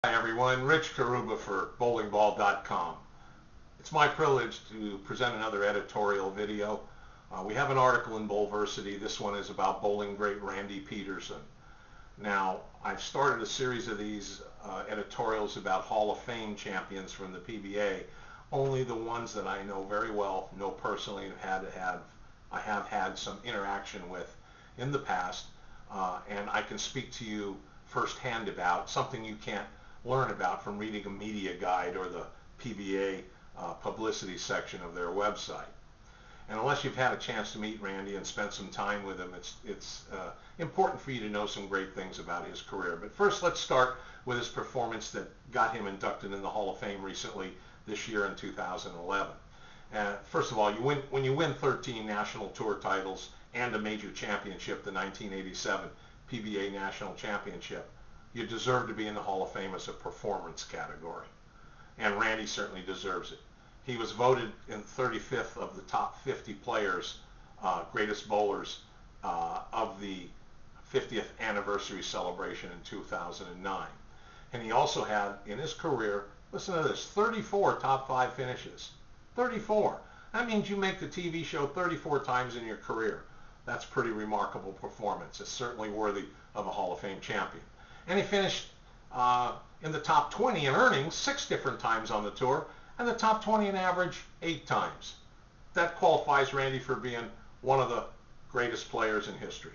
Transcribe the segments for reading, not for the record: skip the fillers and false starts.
Hi everyone, Rich Carrubba for bowlingball.com. It's my privilege to present another editorial video. We have an article in Bowlversity. This one is about bowling great Randy Pedersen. Now, I've started a series of these editorials about Hall of Fame champions from the PBA, only the ones that I know very well, know personally, and I have had some interaction with in the past, and I can speak to you firsthand about something you can't learn about from reading a media guide or the PBA publicity section of their website. And unless you've had a chance to meet Randy and spend some time with him, it's important for you to know some great things about his career. But first, let's start with his performance that got him inducted in the Hall of Fame recently, this year in 2011. First of all, when you win 13 national tour titles and a major championship, the 1987 PBA National Championship, you deserve to be in the Hall of Fame as a performance category. And Randy certainly deserves it. He was voted in 35th of the top 50 players, greatest bowlers of the 50th anniversary celebration in 2009. And he also had, in his career, listen to this, 34 top 5 finishes. 34. That means you make the TV show 34 times in your career. That's pretty remarkable performance. It's certainly worthy of a Hall of Fame champion. And he finished in the top 20 in earnings 6 different times on the tour, and the top 20 in average 8 times. That qualifies Randy for being one of the greatest players in history.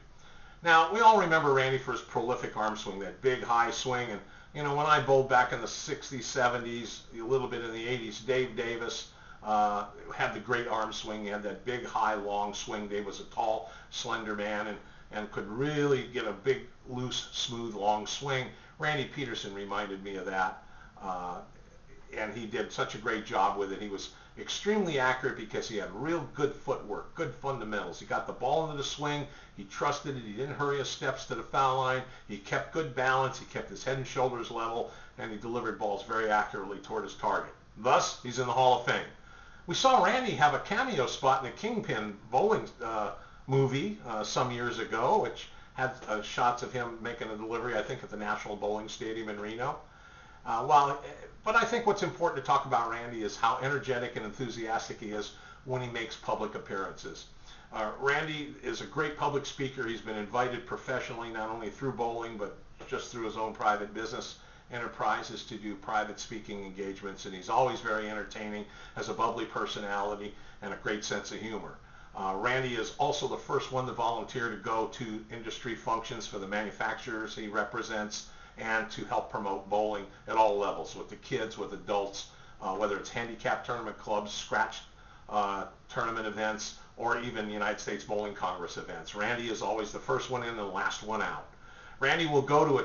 Now, we all remember Randy for his prolific arm swing, that big high swing. And you know, when I bowled back in the 60s, 70s, a little bit in the 80s, Dave Davis had the great arm swing. He had that big, high, long swing. Dave was a tall, slender man and could really get a big, loose, smooth, long swing. Randy Pedersen reminded me of that, and he did such a great job with it. He was extremely accurate because he had real good footwork, good fundamentals. He got the ball into the swing, he trusted it, he didn't hurry his steps to the foul line, he kept good balance, he kept his head and shoulders level, and he delivered balls very accurately toward his target. Thus, he's in the Hall of Fame. We saw Randy have a cameo spot in the Kingpin bowling movie some years ago, which had shots of him making a delivery, I think, at the National Bowling Stadium in Reno. But I think what's important to talk about Randy is how energetic and enthusiastic he is when he makes public appearances. Randy is a great public speaker. He's been invited professionally, not only through bowling, but just through his own private business enterprises, to do private speaking engagements, and he's always very entertaining, has a bubbly personality, and a great sense of humor. Randy is also the first one to volunteer to go to industry functions for the manufacturers he represents and to help promote bowling at all levels, with the kids, with adults, whether it's handicap tournament clubs, scratch tournament events, or even United States Bowling Congress events. Randy is always the first one in and the last one out. Randy will go to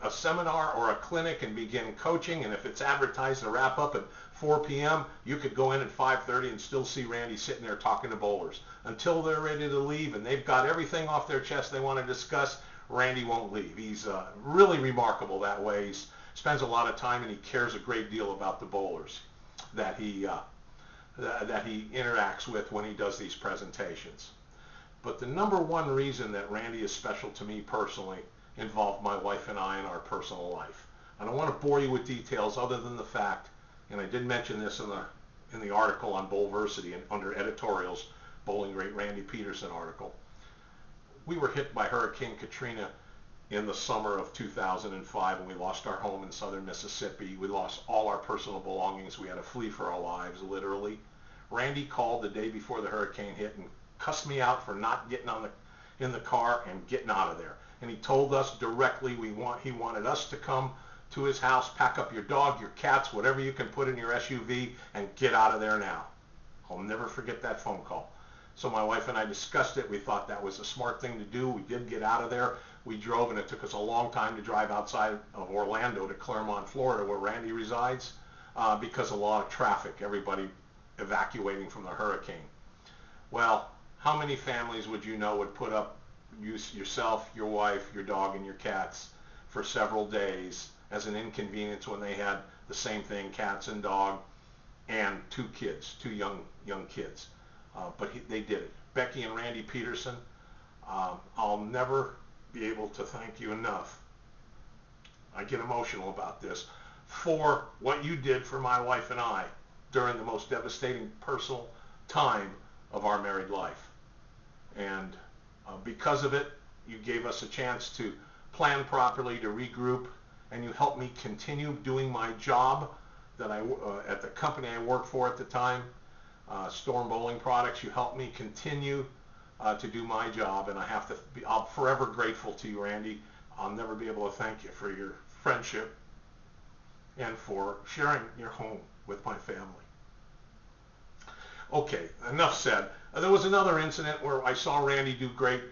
a seminar or a clinic and begin coaching, and if it's advertised to wrap up at 4 p.m., you could go in at 5:30 and still see Randy sitting there talking to bowlers. Until they're ready to leave and they've got everything off their chest they want to discuss, Randy won't leave. He's really remarkable that way. He spends a lot of time and he cares a great deal about the bowlers that he interacts with when he does these presentations. But the number one reason that Randy is special to me personally involved my wife and I in our personal life. I don't want to bore you with details other than the fact, and I did mention this in the article on Bowlversity and under editorials, Bowling Great Randy Pedersen article. We were hit by Hurricane Katrina in the summer of 2005, and we lost our home in southern Mississippi. We lost all our personal belongings. We had to flee for our lives, literally. Randy called the day before the hurricane hit and cussed me out for not getting in the car and getting out of there. And he told us directly he wanted us to come to his house, pack up your dog, your cats, whatever you can put in your SUV, and get out of there now. I'll never forget that phone call. So my wife and I discussed it. We thought that was a smart thing to do. We did get out of there. We drove, and it took us a long time to drive outside of Orlando to Clermont, Florida, where Randy resides, because of a lot of traffic, everybody evacuating from the hurricane. Well, how many families would you know would put up yourself, your wife, your dog, and your cats for several days as an inconvenience when they had the same thing, cats and dog, and 2 kids, 2 young kids? But they did it. Becky and Randy Pedersen, I'll never be able to thank you enough I get emotional about this, for what you did for my wife and I during the most devastating personal time of our married life. And because of it, you gave us a chance to plan properly, to regroup, and you helped me continue doing my job that at the company I worked for at the time, Storm Bowling Products. You helped me continue to do my job, and I'm forever grateful to you, Randy. I'll never be able to thank you for your friendship and for sharing your home with my family. Okay, enough said. There was another incident where I saw Randy do great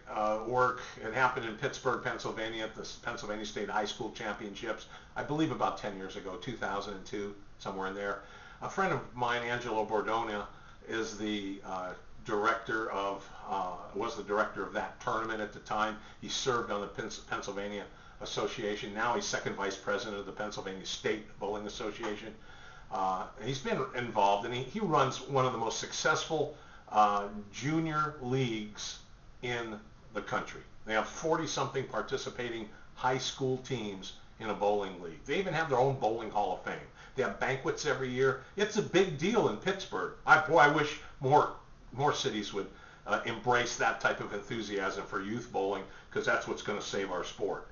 work. It happened in Pittsburgh, Pennsylvania, at the Pennsylvania State High School Championships, I believe about 10 years ago, 2002, somewhere in there. A friend of mine, Angelo Bordona, is the was the director of that tournament at the time. He served on the Pennsylvania Association. Now he's second vice president of the Pennsylvania State Bowling Association. He's been involved, and he runs one of the most successful junior leagues in the country. They have 40-something participating high school teams in a bowling league. They even have their own bowling hall of fame. They have banquets every year. It's a big deal in Pittsburgh. I wish more cities would embrace that type of enthusiasm for youth bowling, because that's what's going to save our sport.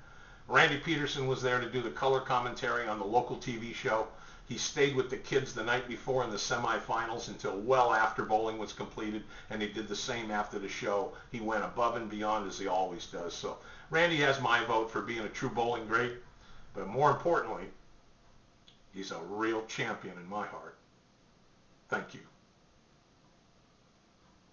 Randy Pedersen was there to do the color commentary on the local TV show. He stayed with the kids the night before in the semifinals until well after bowling was completed, and he did the same after the show. He went above and beyond, as he always does. So Randy has my vote for being a true bowling great, but more importantly, he's a real champion in my heart. Thank you.